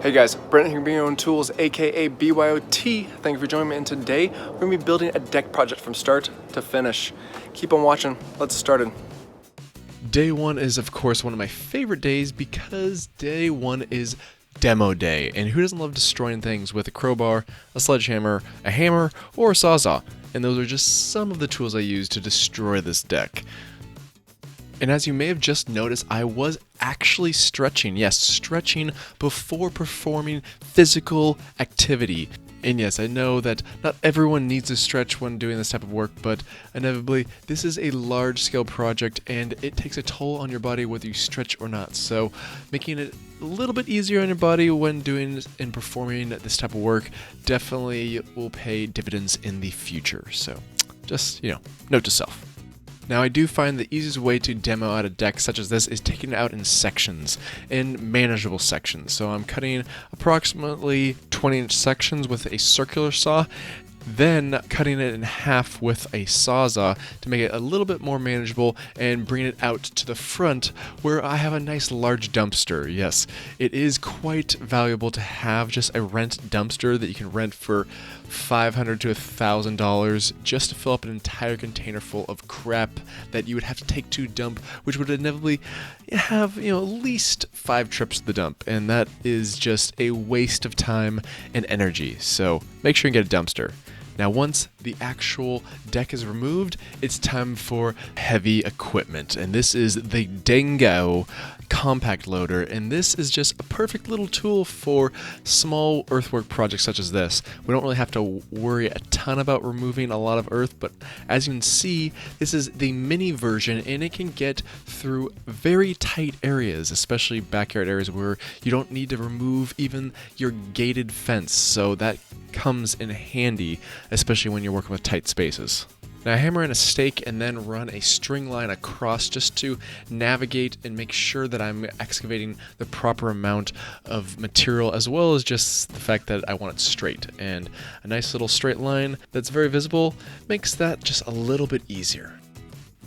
Hey guys, Brent here, BYOT Tools, aka BYOT. Thank you for joining me, and today we're going to be building a deck project from start to finish. Keep on watching, let's get started. Day one is of course one of my favorite days because day one is demo day, and who doesn't love destroying things with a crowbar, a sledgehammer, a hammer, or a sawzall? And those are just some of the tools I use to destroy this deck. And as you may have just noticed, I was actually stretching. Yes, stretching before performing physical activity. And yes, I know that not everyone needs to stretch when doing this type of work, but inevitably, this is a large-scale project and it takes a toll on your body whether you stretch or not. So making it a little bit easier on your body when doing and performing this type of work definitely will pay dividends in the future. So just, note to self. Now, I do find the easiest way to demo out a deck such as this is taking it out in sections, in manageable sections. So I'm cutting approximately 20-inch sections with a circular saw, then cutting it in half with a sawzall to make it a little bit more manageable and bring it out to the front where I have a nice large dumpster. Yes, it is quite valuable to have just a rent dumpster that you can rent for $500 to $1,000 just to fill up an entire container full of crap that you would have to take to dump, which would inevitably have, at least 5 trips to the dump, and that is just a waste of time and energy. So make sure you get a dumpster. Now, once the actual deck is removed, it's time for heavy equipment, and this is the Dingo compact loader, and this is just a perfect little tool for small earthwork projects such as this. We don't really have to worry a ton about removing a lot of earth, but as you can see, this is the mini version, and it can get through very tight areas, especially backyard areas where you don't need to remove even your gated fence, so that comes in handy, especially when you're working with tight spaces. Now, I hammer in a stake and then run a string line across just to navigate and make sure that I'm excavating the proper amount of material, as well as just the fact that I want it straight. And a nice little straight line that's very visible makes that just a little bit easier.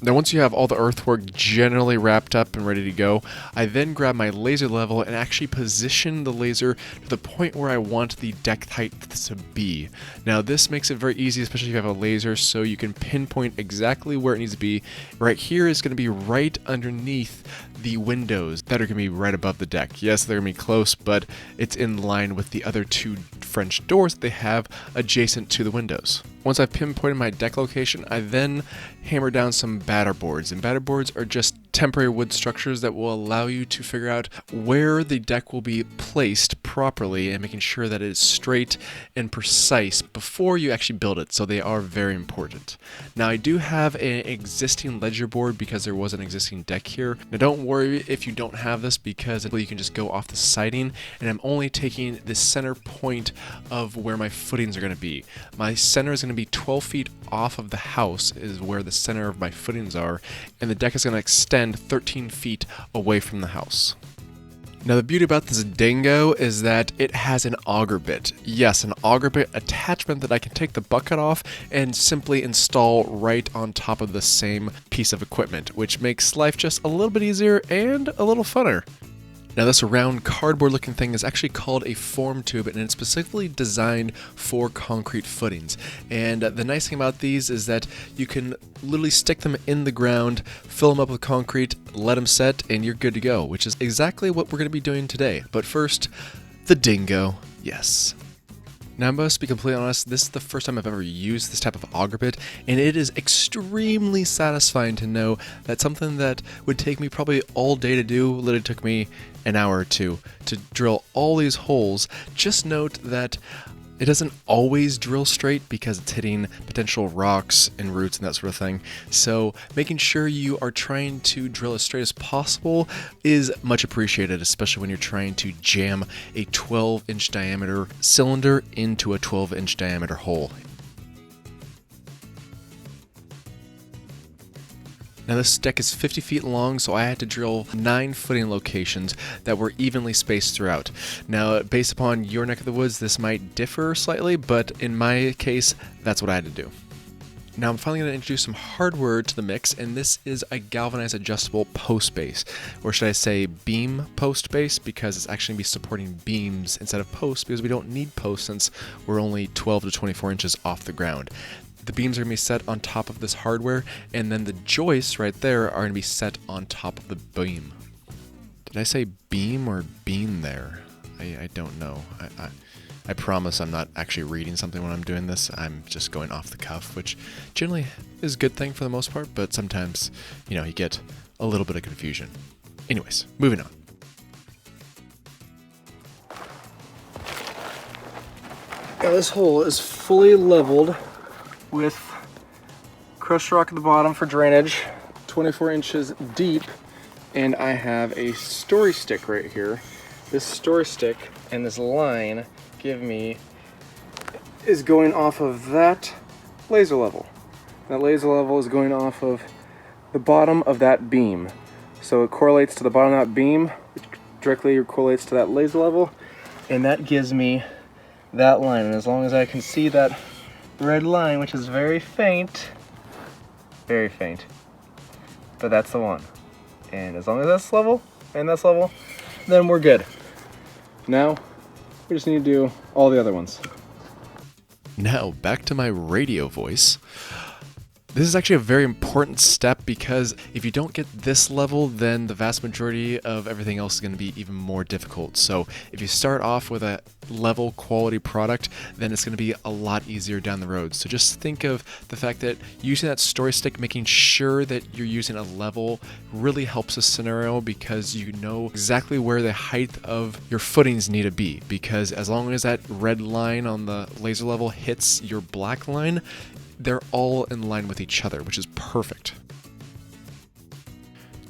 Now, once you have all the earthwork generally wrapped up and ready to go, I then grab my laser level and actually position the laser to the point where I want the deck height to be. Now, this makes it very easy, especially if you have a laser, so you can pinpoint exactly where it needs to be. Right here is going to be right underneath the windows that are going to be right above the deck. Yes, they're going to be close, but it's in line with the other 2 French doors that they have adjacent to the windows. Once I've pinpointed my deck location, I then hammer down some batter boards, and batter boards are just temporary wood structures that will allow you to figure out where the deck will be placed properly and making sure that it is straight and precise before you actually build it, so they are very important. Now, I do have an existing ledger board because there was an existing deck here. Now, don't worry if you don't have this because you can just go off the siding, and I'm only taking the center point of where my footings are going to be. My center is going to be 12 feet off of the house is where the center of my footings are, and the deck is going to extend 13 feet away from the house. Now, the beauty about this Dingo is that it has an auger bit. Yes, an auger bit attachment that I can take the bucket off and simply install right on top of the same piece of equipment, which makes life just a little bit easier and a little funner. Now, this round cardboard looking thing is actually called a form tube, and it's specifically designed for concrete footings. And the nice thing about these is that you can literally stick them in the ground, fill them up with concrete, let them set, and you're good to go, which is exactly what we're going to be doing today. But first, the Dingo. Yes. Now, I must be completely honest, this is the first time I've ever used this type of auger bit, and it is extremely satisfying to know that something that would take me probably all day to do literally took me an hour or two to drill all these holes. Just note that it doesn't always drill straight because it's hitting potential rocks and roots and that sort of thing. So making sure you are trying to drill as straight as possible is much appreciated, especially when you're trying to jam a 12-inch diameter cylinder into a 12-inch diameter hole. Now, this deck is 50 feet long, so I had to drill 9 footing locations that were evenly spaced throughout. Now, based upon your neck of the woods, this might differ slightly, but in my case, that's what I had to do. Now I'm finally going to introduce some hardware to the mix, and this is a galvanized adjustable post base, or should I say beam post base, because it's actually going to be supporting beams instead of posts, because we don't need posts since we're only 12 to 24 inches off the ground. The beams are going to be set on top of this hardware, and then the joists right there are going to be set on top of the beam. Did I say beam or beam there? I don't know. I promise I'm not actually reading something when I'm doing this. I'm just going off the cuff, which generally is a good thing for the most part, but sometimes, you get a little bit of confusion. Anyways, moving on. Now this hole is fully leveled with crushed rock at the bottom for drainage, 24 inches deep, and I have a story stick right here. This story stick and this line is going off of that laser level. That laser level is going off of the bottom of that beam. So it correlates to the bottom of that beam, which directly correlates to that laser level, and that gives me that line. And as long as I can see that red line, which is very faint, but that's the one. And as long as that's level and that's level, then we're good. Now we just need to do all the other ones. Now back to my radio voice. This is actually a very important step, because if you don't get this level, then the vast majority of everything else is going to be even more difficult. So if you start off with a level quality product, then it's going to be a lot easier down the road. So just think of the fact that using that story stick, making sure that you're using a level, really helps a scenario, because you know exactly where the height of your footings need to be. Because as long as that red line on the laser level hits your black line, they're all in line with each other, which is perfect.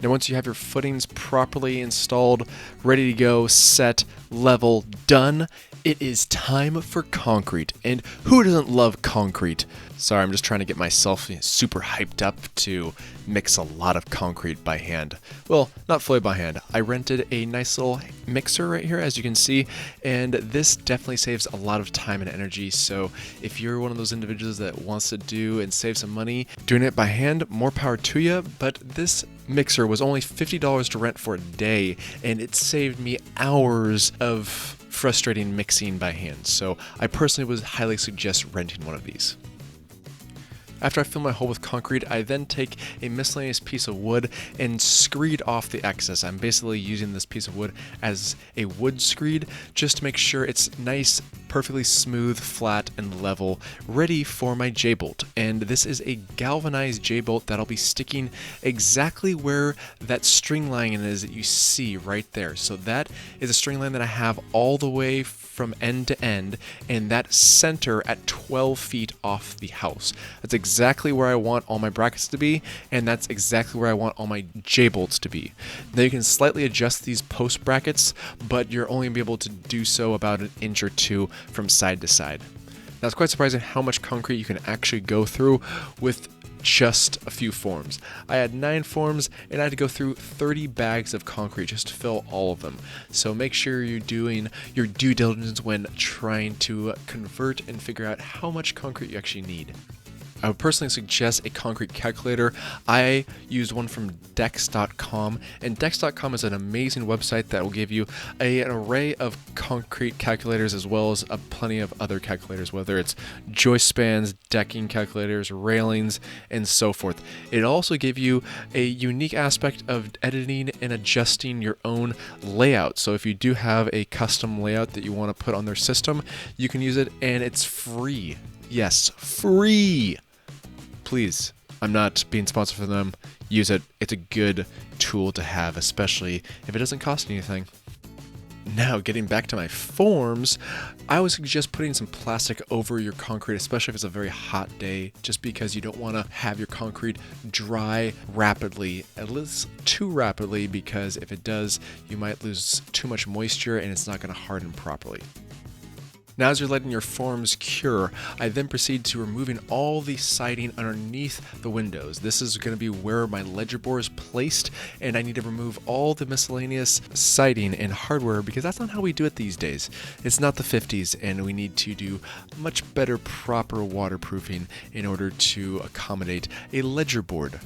Now once you have your footings properly installed, ready to go, set, level, done, it is time for concrete. And who doesn't love concrete? Sorry, I'm just trying to get myself super hyped up to mix a lot of concrete by hand. Well, not fully by hand. I rented a nice little mixer right here, as you can see, and this definitely saves a lot of time and energy. So if you're one of those individuals that wants to do and save some money doing it by hand, more power to you. But this mixer was only $50 to rent for a day, and it saved me hours of frustrating mixing by hand. So I personally would highly suggest renting one of these. After I fill my hole with concrete, I then take a miscellaneous piece of wood and screed off the excess. I'm basically using this piece of wood as a wood screed, just to make sure it's nice, perfectly smooth, flat, and level, ready for my J-bolt. And this is a galvanized J-bolt that I'll be sticking exactly where that string line is that you see right there. So that is a string line that I have all the way from end to end, and that center at 12 feet off the house. That's exactly where I want all my brackets to be, and that's exactly where I want all my J-bolts to be. Now you can slightly adjust these post brackets, but you're only going to be able to do so about an inch or two from side to side. Now it's quite surprising how much concrete you can actually go through with just a few forms. I had 9 forms, and I had to go through 30 bags of concrete just to fill all of them. So make sure you're doing your due diligence when trying to convert and figure out how much concrete you actually need. I would personally suggest a concrete calculator. I used one from dex.com, and dex.com is an amazing website that will give you an array of concrete calculators, as well as plenty of other calculators, whether it's joist spans, decking calculators, railings, and so forth. It also gives you a unique aspect of editing and adjusting your own layout. So if you do have a custom layout that you want to put on their system, you can use it, and it's free. Yes, free! Please, I'm not being sponsored for them. Use it. It's a good tool to have, especially if it doesn't cost anything. Now, getting back to my forms, I would suggest putting some plastic over your concrete, especially if it's a very hot day, just because you don't want to have your concrete dry rapidly, at least too rapidly, because if it does, you might lose too much moisture and it's not going to harden properly. Now as you're letting your forms cure, I then proceed to removing all the siding underneath the windows. This is going to be where my ledger board is placed, and I need to remove all the miscellaneous siding and hardware because that's not how we do it these days. It's not the 50s, and we need to do much better proper waterproofing in order to accommodate a ledger board.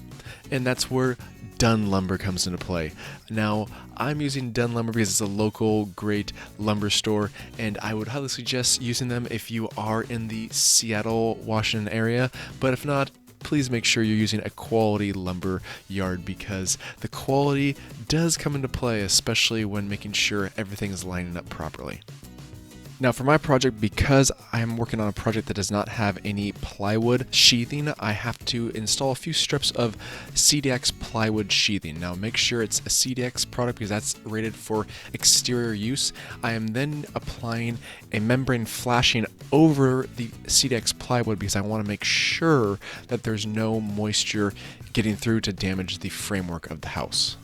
And that's where Dunn lumber comes into play. Now, I'm using Dunn lumber because it's a local great lumber store, and I would highly suggest using them if you are in the Seattle, Washington area. But if not, please make sure you're using a quality lumber yard because the quality does come into play, especially when making sure everything is lining up properly. Now for my project, because I'm working on a project that does not have any plywood sheathing, I have to install a few strips of CDX Plywood sheathing. Now make sure it's a CDX product because that's rated for exterior use. I am then applying a membrane flashing over the CDX Plywood because I want to make sure that there's no moisture getting through to damage the framework of the house.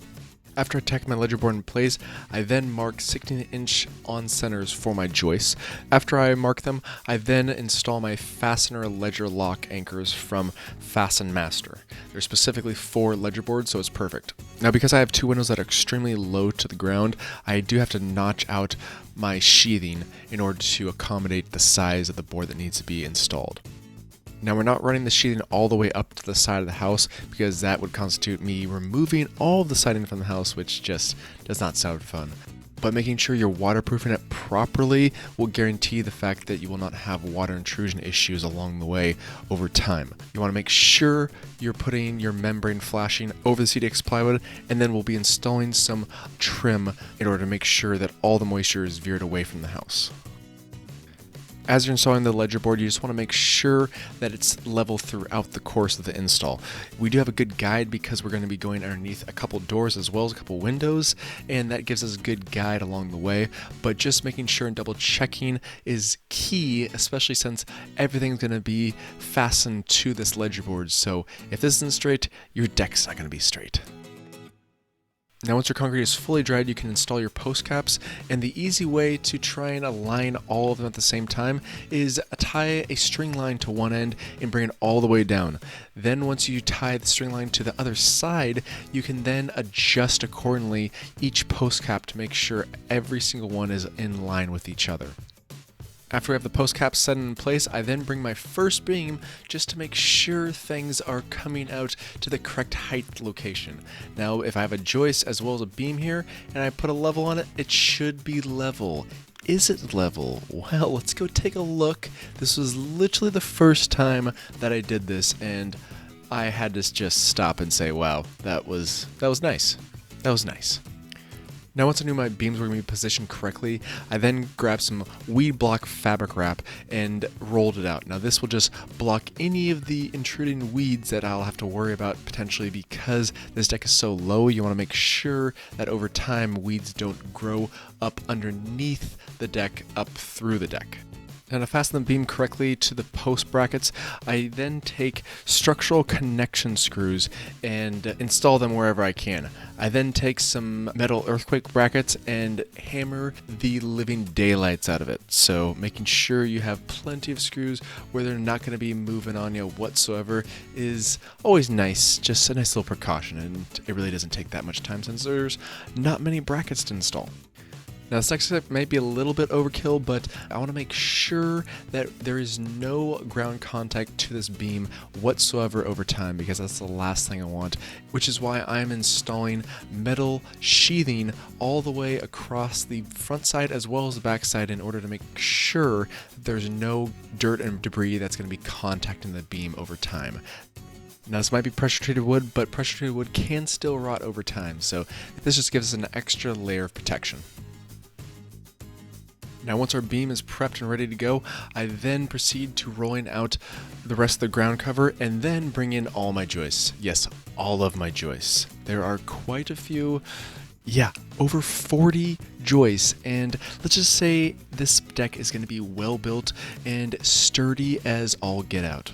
After I tack my ledger board in place, I then mark 16-inch on centers for my joists. After I mark them, I then install my fastener ledger lock anchors from Fasten Master. They're specifically for ledger boards, so it's perfect. Now because I have two windows that are extremely low to the ground, I do have to notch out my sheathing in order to accommodate the size of the board that needs to be installed. Now we're not running the sheathing all the way up to the side of the house because that would constitute me removing all of the siding from the house, which just does not sound fun. But making sure you're waterproofing it properly will guarantee the fact that you will not have water intrusion issues along the way over time. You want to make sure you're putting your membrane flashing over the CDX plywood, and then we'll be installing some trim in order to make sure that all the moisture is veered away from the house. As you're installing the ledger board, you just want to make sure that it's level throughout the course of the install. We do have a good guide because we're going to be going underneath a couple doors as well as a couple windows, and that gives us a good guide along the way. But just making sure and double checking is key, especially since everything's going to be fastened to this ledger board. So if this isn't straight, your deck's not going to be straight. Now once your concrete is fully dried, you can install your post caps, and the easy way to try and align all of them at the same time is tie a string line to one end and bring it all the way down. Then once you tie the string line to the other side, you can then adjust accordingly each post cap to make sure every single one is in line with each other. After we have the post caps set in place, I then bring my first beam just to make sure things are coming out to the correct height location. Now, if I have a joist as well as a beam here, and I put a level on it, it should be level. Is it level? Well, let's go take a look. This was literally the first time that I did this, and I had to just stop and say, wow, that was nice. That was nice. Now once I knew my beams were going to be positioned correctly, I then grabbed some weed block fabric wrap and rolled it out. Now this will just block any of the intruding weeds that I'll have to worry about potentially because this deck is so low. You want to make sure that over time weeds don't grow up underneath the deck, up through the deck. Now to fasten the beam correctly to the post brackets, I then take structural connection screws and install them wherever I can. I then take some metal earthquake brackets and hammer the living daylights out of it. So making sure you have plenty of screws where they're not going to be moving on you whatsoever is always nice, just a nice little precaution, and it really doesn't take that much time since there's not many brackets to install. Now this next step may be a little bit overkill, but I want to make sure that there is no ground contact to this beam whatsoever over time because that's the last thing I want, which is why I'm installing metal sheathing all the way across the front side as well as the back side in order to make sure that there's no dirt and debris that's going to be contacting the beam over time. Now this might be pressure treated wood, but pressure treated wood can still rot over time, so this just gives us an extra layer of protection. Now once our beam is prepped and ready to go, I then proceed to rolling out the rest of the ground cover and then bring in all my joists. Yes, all of my joists. There are quite a few, over 40 joists, and let's just say this deck is going to be well built and sturdy as all get out.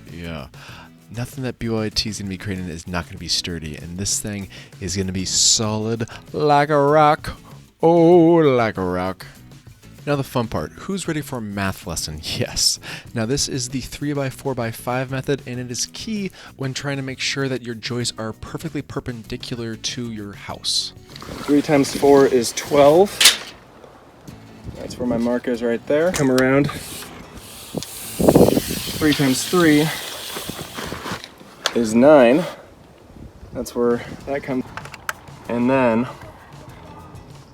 Nothing that BYOT is going to be creating is not going to be sturdy, and this thing is going to be solid like a rock. Oh, like a rock. Now the fun part, who's ready for a math lesson? Yes. Now this is the 3x4x5 method, and it is key when trying to make sure that your joists are perfectly perpendicular to your house. 3 times 4 is 12. That's where my mark is right there. Come around. 3 times 3 is 9. That's where that comes. And then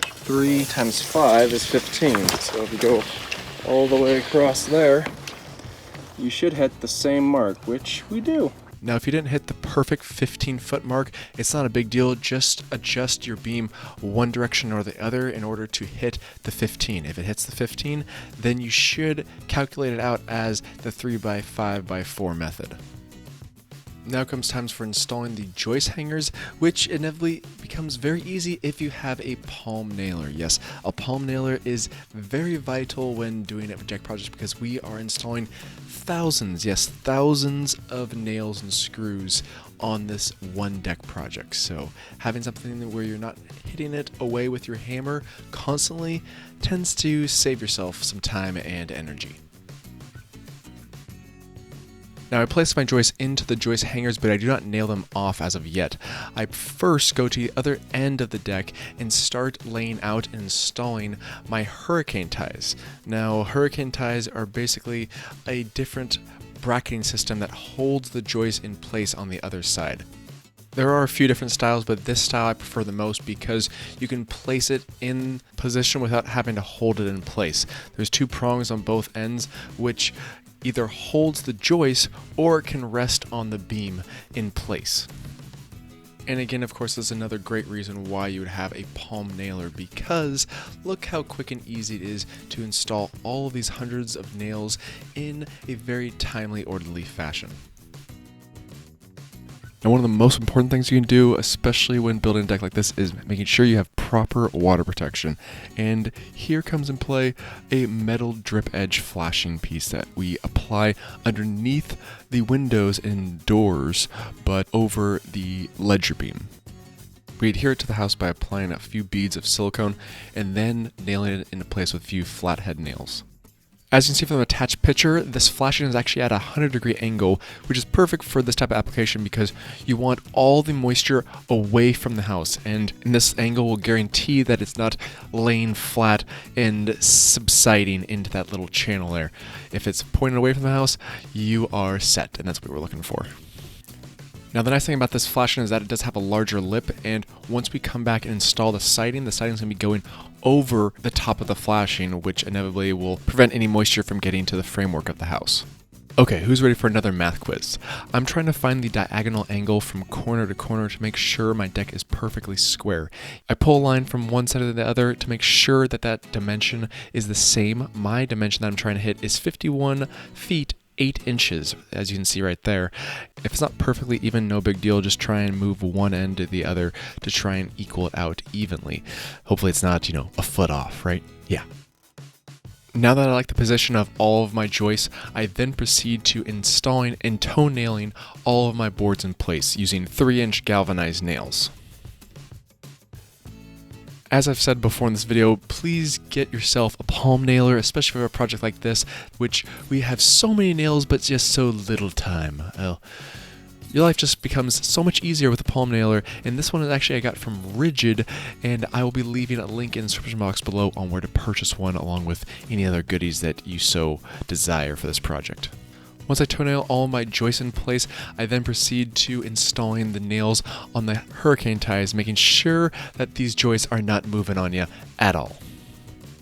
3 times 5 is 15. So if you go all the way across there, you should hit the same mark, which we do. Now, if you didn't hit the perfect 15-foot mark, it's not a big deal. Just adjust your beam one direction or the other in order to hit the 15. If it hits the 15, then you should calculate it out as the 3x5x4 method. Now comes times for installing the joist hangers, which inevitably becomes very easy if you have a palm nailer. Yes, a palm nailer is very vital when doing a deck project because we are installing thousands of nails and screws on this one deck project. So having something where you're not hitting it away with your hammer constantly tends to save yourself some time and energy. Now I place my joists into the joist hangers, but I do not nail them off as of yet. I first go to the other end of the deck and start laying out and installing my hurricane ties. Now hurricane ties are basically a different bracketing system that holds the joist in place on the other side. There are a few different styles, but this style I prefer the most because you can place it in position without having to hold it in place. There's 2 prongs on both ends, which either holds the joist or can rest on the beam in place. And again, of course, this is another great reason why you would have a palm nailer, because look how quick and easy it is to install all of these hundreds of nails in a very timely, orderly fashion. And one of the most important things you can do, especially when building a deck like this, is making sure you have proper water protection. And here comes in play a metal drip edge flashing piece that we apply underneath the windows and doors, but over the ledger beam. We adhere it to the house by applying a few beads of silicone and then nailing it into place with a few flathead nails. As you can see from the attached picture, this flashing is actually at a 100-degree angle, which is perfect for this type of application because you want all the moisture away from the house, and this angle will guarantee that it's not laying flat and subsiding into that little channel there. If it's pointed away from the house, you are set, and that's what we're looking for. Now the nice thing about this flashing is that it does have a larger lip, and once we come back and install the siding is going to be going over the top of the flashing, which inevitably will prevent any moisture from getting to the framework of the house. Okay, who's ready for another math quiz? I'm trying to find the diagonal angle from corner to corner to make sure my deck is perfectly square. I pull a line from one side to the other to make sure that that dimension is the same. My dimension that I'm trying to hit is 51 feet 8 inches, as you can see right there. If it's not perfectly even, no big deal. Just try and move one end to the other to try and equal it out evenly. Hopefully it's not, a foot off, right? Yeah. Now that I like the position of all of my joists, I then proceed to installing and toe nailing all of my boards in place using 3-inch galvanized nails. As I've said before in this video, please get yourself a palm nailer, especially for a project like this, which we have so many nails but just so little time. Your life just becomes so much easier with a palm nailer, and this one is actually I got from Rigid, and I will be leaving a link in the description box below on where to purchase one along with any other goodies that you so desire for this project. Once I toe nail all my joists in place, I then proceed to installing the nails on the hurricane ties, making sure that these joists are not moving on you at all.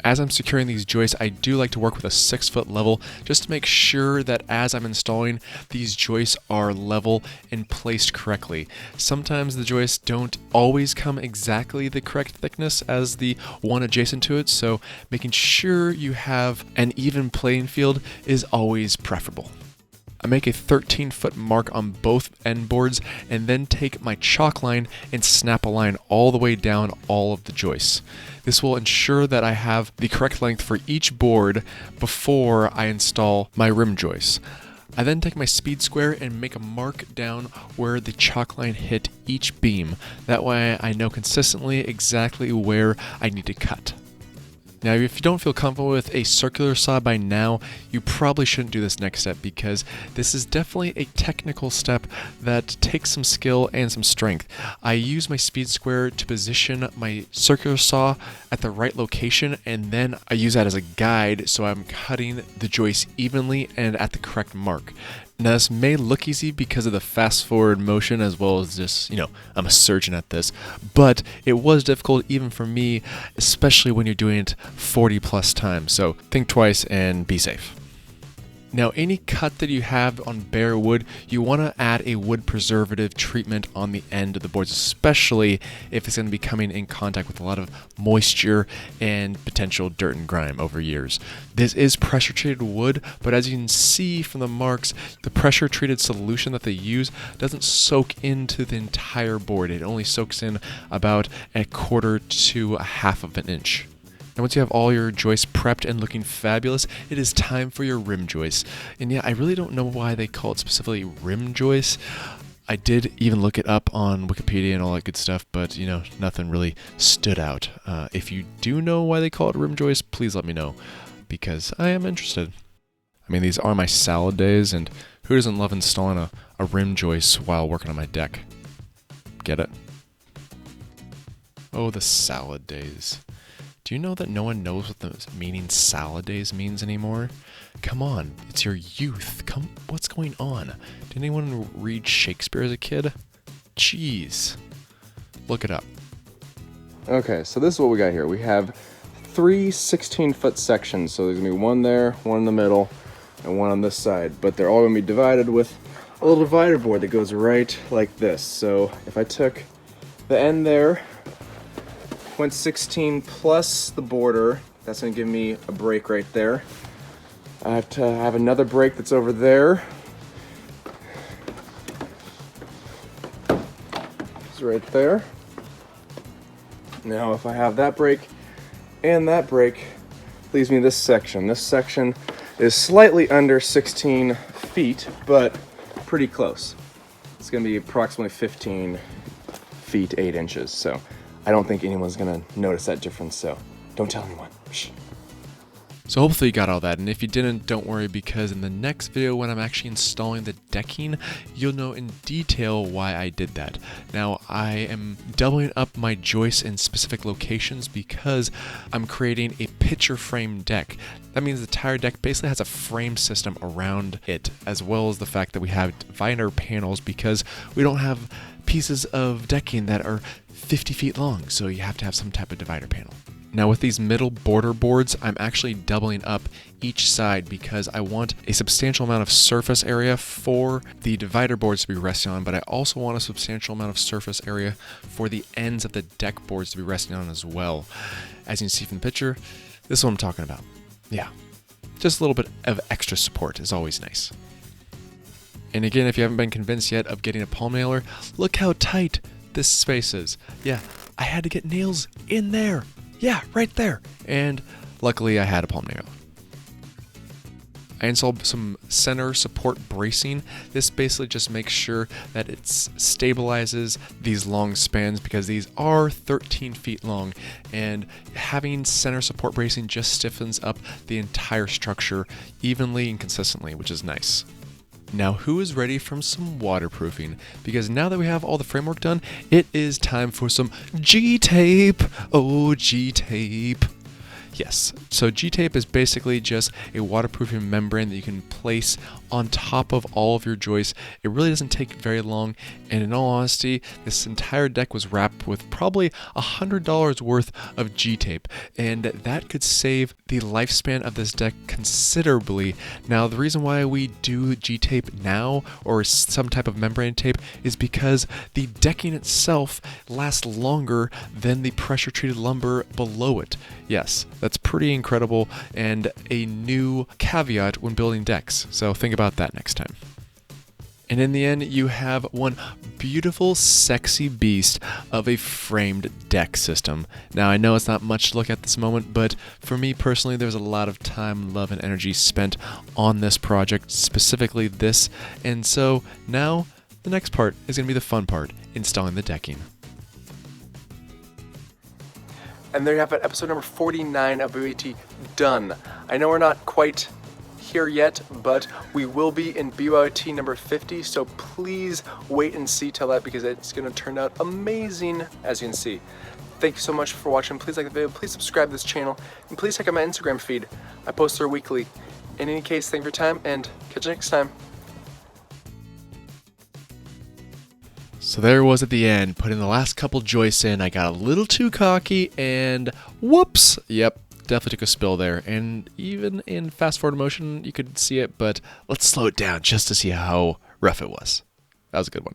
As I'm securing these joists, I do like to work with a 6-foot level just to make sure that as I'm installing, these joists are level and placed correctly. Sometimes the joists don't always come exactly the correct thickness as the one adjacent to it, so making sure you have an even playing field is always preferable. I make a 13-foot mark on both end boards and then take my chalk line and snap a line all the way down all of the joists. This will ensure that I have the correct length for each board before I install my rim joists. I then take my speed square and make a mark down where the chalk line hit each beam. That way I know consistently exactly where I need to cut. Now, if you don't feel comfortable with a circular saw by now, you probably shouldn't do this next step because this is definitely a technical step that takes some skill and some strength. I use my speed square to position my circular saw at the right location, and then I use that as a guide so I'm cutting the joist evenly and at the correct mark. Now, this may look easy because of the fast forward motion as well as just, I'm a surgeon at this, but it was difficult even for me, especially when you're doing it 40 plus times. So think twice and be safe. Now, any cut that you have on bare wood, you want to add a wood preservative treatment on the end of the boards, especially if it's going to be coming in contact with a lot of moisture and potential dirt and grime over years. This is pressure treated wood, but as you can see from the marks, the pressure treated solution that they use doesn't soak into the entire board. It only soaks in about 1/4 to 1/2 of an inch. And once you have all your joists prepped and looking fabulous, it is time for your rim joists. And yeah, I really don't know why they call it specifically rim joists. I did even look it up on Wikipedia and all that good stuff, but nothing really stood out. If you do know why they call it rim joists, please let me know, because I am interested. I mean, these are my salad days, and who doesn't love installing a rim joist while working on my deck? Get it? Oh, the salad days. Do you know that no one knows what the meaning salad days means anymore? Come on, it's your youth. What's going on? Did anyone read Shakespeare as a kid? Jeez. Look it up. Okay, so this is what we got here. We have 3 16-foot sections. So there's going to be one there, one in the middle, and one on this side. But they're all going to be divided with a little divider board that goes right like this. So if I took the end there, went 16 plus the border, that's going to give me a break right there. I have to have another break that's over there. It's right there. Now if I have that break and that break, leaves me this section. This section is slightly under 16 feet, but pretty close. It's going to be approximately 15 feet 8 inches. So I don't think anyone's gonna notice that difference, so don't tell anyone. Shh. So hopefully you got all that, and if you didn't, don't worry, because in the next video when I'm actually installing the decking, you'll know in detail why I did that. Now, I am doubling up my joists in specific locations because I'm creating a picture frame deck. That means the entire deck basically has a frame system around it, as well as the fact that we have divider panels because we don't have pieces of decking that are 50 feet long, so you have to have some type of divider panel. Now with these middle border boards, I'm actually doubling up each side because I want a substantial amount of surface area for the divider boards to be resting on, but I also want a substantial amount of surface area for the ends of the deck boards to be resting on as well. As you can see from the picture, this is what I'm talking about. Yeah, just a little bit of extra support is always nice. And again, if you haven't been convinced yet of getting a palm nailer, look how tight this space is. Yeah, I had to get nails in there. Yeah, right there. And luckily I had a palm nailer. I installed some center support bracing. This basically just makes sure that it stabilizes these long spans because these are 13 feet long, and having center support bracing just stiffens up the entire structure evenly and consistently, which is nice. Now, who is ready for some waterproofing? Because now that we have all the framework done, it is time for some G-tape. Oh, G-tape. Yes, so G-tape is basically just a waterproofing membrane that you can place on top of all of your joists. It really doesn't take very long, and in all honesty, this entire deck was wrapped with probably $100 worth of G-tape, and that could save the lifespan of this deck considerably. Now, the reason why we do G-tape now, or some type of membrane tape, is because the decking itself lasts longer than the pressure-treated lumber below it. Yes, that's pretty incredible and a new caveat when building decks, so think about that next time. And in the end, you have one beautiful, sexy beast of a framed deck system. Now, I know it's not much to look at this moment, but for me personally, there's a lot of time, love, and energy spent on this project, specifically this. And so now, the next part is going to be the fun part, installing the decking. And there you have it, episode number 49 of BYOT done. I know we're not quite here yet, but we will be in BYOT number 50, so please wait and see till that, because it's going to turn out amazing, as you can see. Thank you so much for watching. Please like the video, please subscribe to this channel, and please check out my Instagram feed. I post there weekly. In any case, thank you for your time, and catch you next time. So there it was at the end, putting the last couple joists in. I got a little too cocky and whoops, yep, definitely took a spill there. And even in fast forward motion, you could see it, but let's slow it down just to see how rough it was. That was a good one.